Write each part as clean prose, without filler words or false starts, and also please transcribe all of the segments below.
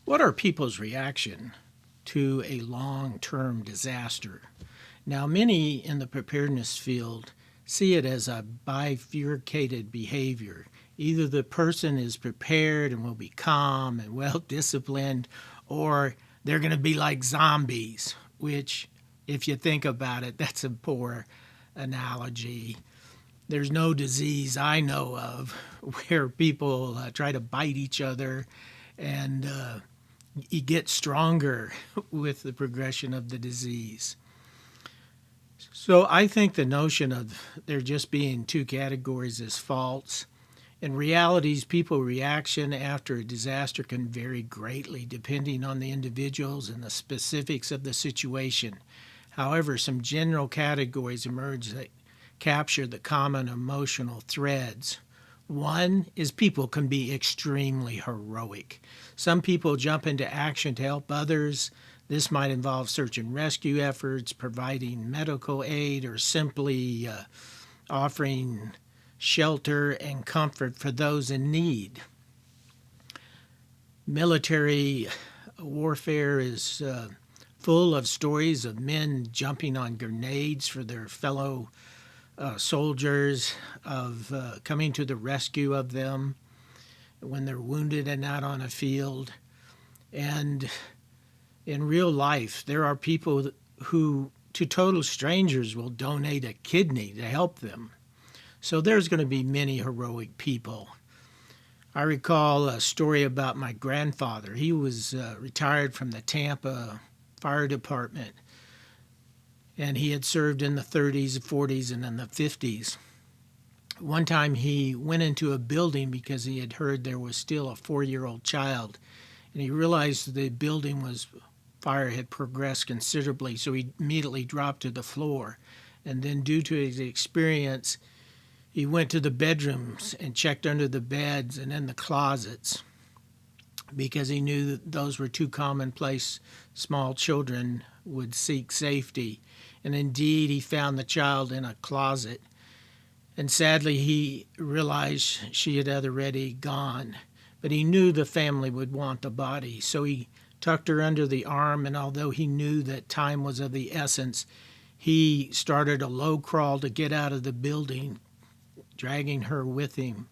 What are people's reaction to a long-term disaster? Now, many in the preparedness field see it as a bifurcated behavior. Either the person is prepared and will be calm and well disciplined, or they're going to be like zombies, which, if you think about it, that's a poor analogy. There's no disease I know of where people try to bite each other and you get stronger with the progression of the disease. So I think the notion of there just being two categories is false. In realities, people's reaction after a disaster can vary greatly depending on the individuals and the specifics of the situation. However, some general categories emerge that capture the common emotional threads. One is people can be extremely heroic. Some people jump into action to help others. This might involve search and rescue efforts, providing medical aid, or simply offering shelter and comfort for those in need. Military warfare is full of stories of men jumping on grenades for their fellow soldiers, of coming to the rescue of them when they're wounded and out on a field. And in real life, there are people who, to total strangers, will donate a kidney to help them. So there's going to be many heroic people. I recall a story about my grandfather. He was retired from the Tampa Fire Department, and he had served in the 30s, 40s, and in the 50s. One time he went into a building because he had heard there was still a 4-year-old child, and he realized the building was fire had progressed considerably, so he immediately dropped to the floor. And then, due to his experience, he went to the bedrooms and checked under the beds and in the closets because he knew that those were too commonplace. Small children would seek safety. And indeed, he found the child in a closet. And sadly, he realized she had already gone. But he knew the family would want the body. So he tucked her under the arm, and although he knew that time was of the essence, he started a low crawl to get out of the building, dragging her with him.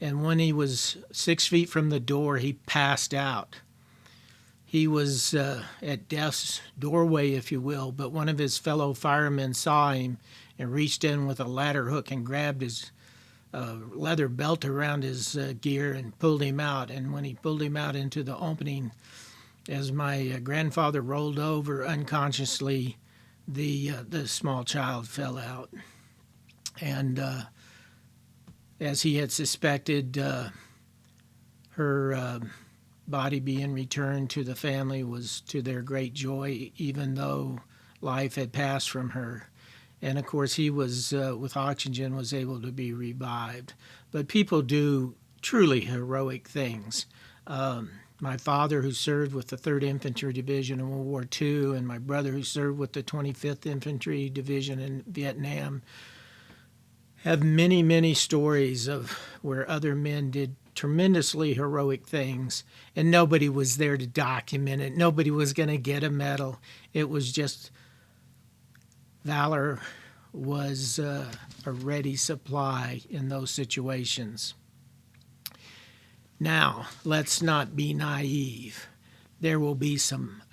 And when he was 6 feet from the door, he passed out. He was at death's doorway, if you will, but one of his fellow firemen saw him and reached in with a ladder hook and grabbed his leather belt around his gear and pulled him out. And when he pulled him out into the opening, as my grandfather rolled over unconsciously, the small child fell out. And as he had suspected, her body being returned to the family was to their great joy, even though life had passed from her. And of course, he was, with oxygen, was able to be revived. But people do truly heroic things. My father, who served with the 3rd Infantry Division in World War II, and my brother, who served with the 25th Infantry Division in Vietnam, have many, many stories of where other men did tremendously heroic things, and nobody was there to document it. Nobody was going to get a medal. It was just valor was a ready supply in those situations. Now, let's not be naive. There will be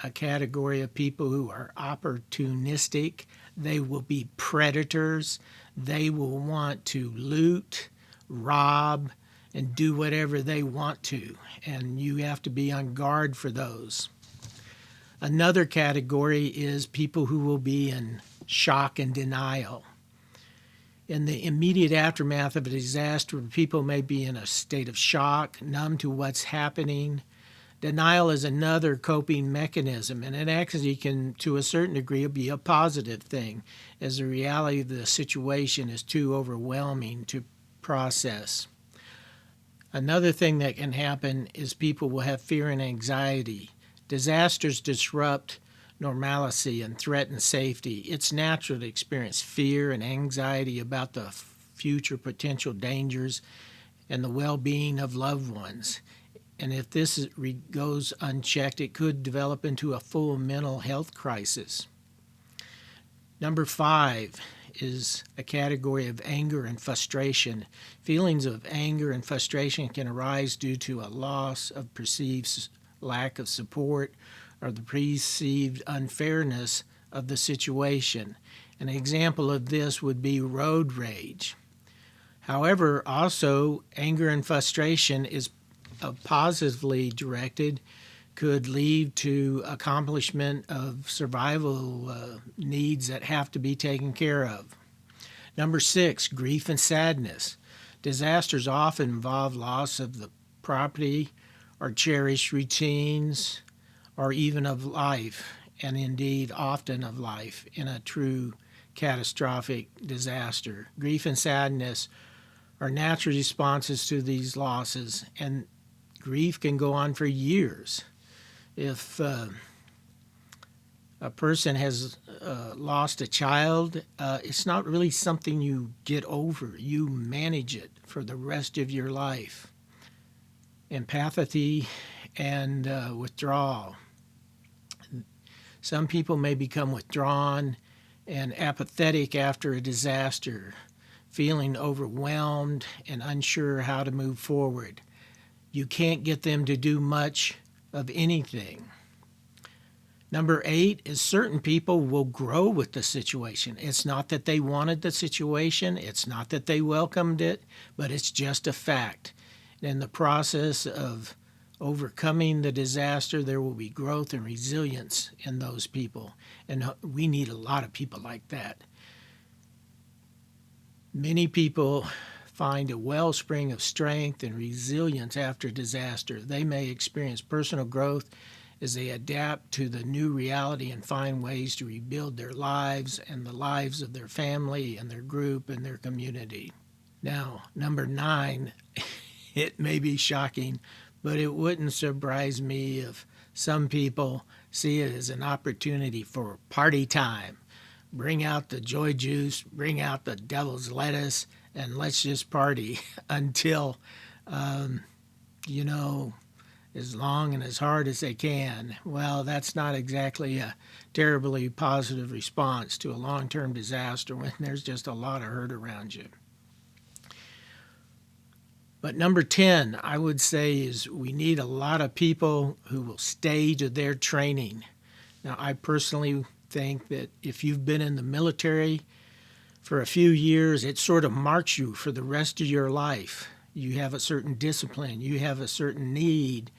a category of people who are opportunistic. They will be predators. They will want to loot, rob, and do whatever they want to, and you have to be on guard for those. Another category is people who will be in shock and denial. In the immediate aftermath of a disaster, people may be in a state of shock, numb to what's happening. Denial is another coping mechanism, and it actually can, to a certain degree, be a positive thing, as the reality of the situation is too overwhelming to process. Another thing that can happen is people will have fear and anxiety. Disasters disrupt normalcy and threaten safety. It's natural to experience fear and anxiety about the future potential dangers and the well-being of loved ones. And if this goes unchecked, it could develop into a full mental health crisis. Number 5 is a category of anger and frustration. Feelings of anger and frustration can arise due to a loss of perceived lack of support or the perceived unfairness of the situation. An example of this would be road rage. However, also, anger and frustration is positively directed, could lead to accomplishment of survival needs that have to be taken care of. Number 6, grief and sadness. Disasters often involve loss of the property or cherished routines or even of life, and indeed often of life in a true catastrophic disaster. Grief and sadness are natural responses to these losses, and grief can go on for years. If a person has lost a child, it's not really something you get over. You manage it for the rest of your life. Empathy and withdrawal. Some people may become withdrawn and apathetic after a disaster, feeling overwhelmed and unsure how to move forward. You can't get them to do much of anything. Number 8 is certain people will grow with the situation. It's not that they wanted the situation, it's not that they welcomed it, but it's just a fact. In the process of overcoming the disaster, there will be growth and resilience in those people, and we need a lot of people like that. Many people find a wellspring of strength and resilience after disaster. They may experience personal growth as they adapt to the new reality and find ways to rebuild their lives and the lives of their family and their group and their community. Now, number 9, it may be shocking, but it wouldn't surprise me if some people see it as an opportunity for party time. Bring out the joy juice, bring out the devil's lettuce, and let's just party until, as long and as hard as they can. Well, that's not exactly a terribly positive response to a long-term disaster when there's just a lot of hurt around you. But number 10, I would say, is we need a lot of people who will stay to their training. Now, I personally think that if you've been in the military for a few years, it sort of marks you for the rest of your life. You have a certain discipline. You have a certain need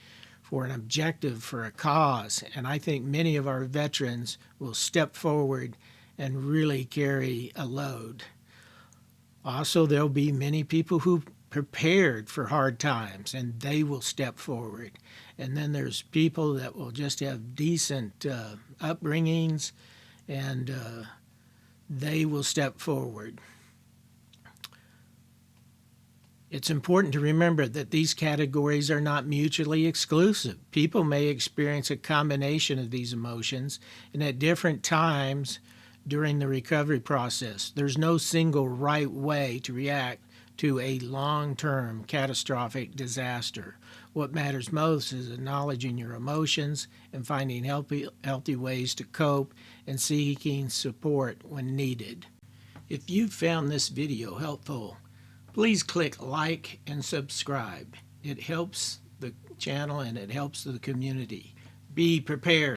for an objective, for a cause. And I think many of our veterans will step forward and really carry a load. Also, there'll be many people who prepared for hard times, and they will step forward. And then there's people that will just have decent upbringings, and they will step forward. It's important to remember that these categories are not mutually exclusive. People may experience a combination of these emotions, and at different times during the recovery process. There's no single right way to react to a long-term catastrophic disaster. What matters most is acknowledging your emotions and finding healthy ways to cope and seeking support when needed. If you found this video helpful, please click like and subscribe. It helps the channel and it helps the community. Be prepared.